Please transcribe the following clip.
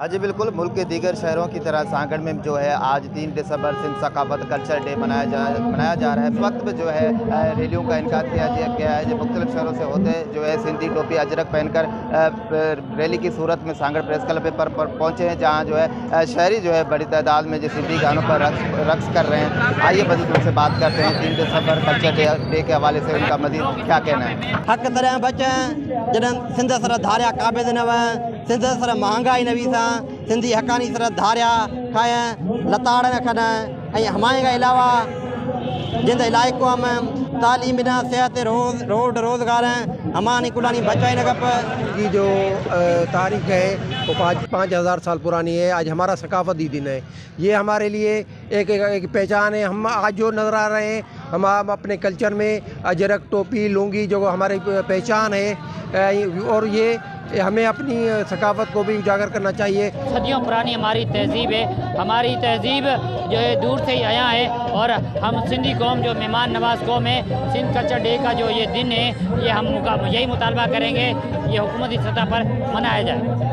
हाँ जी, बिल्कुल। मुल्क के दीगर शहरों की तरह सांगड़ में जो है आज 3 दिसंबर सिंध सकाफत कल्चर डे मनाया जा रहा है। इस वक्त में जो है रैलियों का इनका किया गया है। जो मुख्तलिफ शहरों से होते जो है सिंधी टोपी अजरक पहनकर रैली की सूरत में सांगड़ प्रेस क्लब पर पहुंचे हैं, जहां जो है शहरी जो है बड़ी तादाद में जो सिंधी गानों पर रक्स कर रहे हैं। आइए मज़ीद उनसे बात करते हैं 3 दिसंबर कल्चर डे के हवाले से उनका मज़ीद क्या कहना है। हक़ तॾहिं बचनि जॾहिं सिंध सर धारिया क़ाबिज़ न हुअ, सिंध सर महांगाई न वीसां, सिंधी हक़ानी सर धारिया खाइं लताड़ न खन ऐं हमारे खां अलावा जिंद इलाइक़ो तालीम बिना सेहत रोड रोज़गार हमानी कुलानी बचाई न खप की जो तारीख है वो 5,000 साल पुरानी है। आज हमारा सकाफती दिन है। ये हमारे लिए एक पहचान है। हम आज जो नज़र आ रहे हैं हम अपने कल्चर में अजरक टोपी लुंगी जो हमारी पहचान है और ये हमें अपनी सकाफत को भी उजागर करना चाहिए। सदियों पुरानी हमारी तहज़ीब है। हमारी तहज़ीब जो है दूर से ही आया है और हम सिंधी कौम जो मेहमान नवाज कौम है, सिंध कल्चर डे का जो ये दिन है ये हम यही मुतालबा करेंगे ये हुकूमती सतह पर मनाया जाए।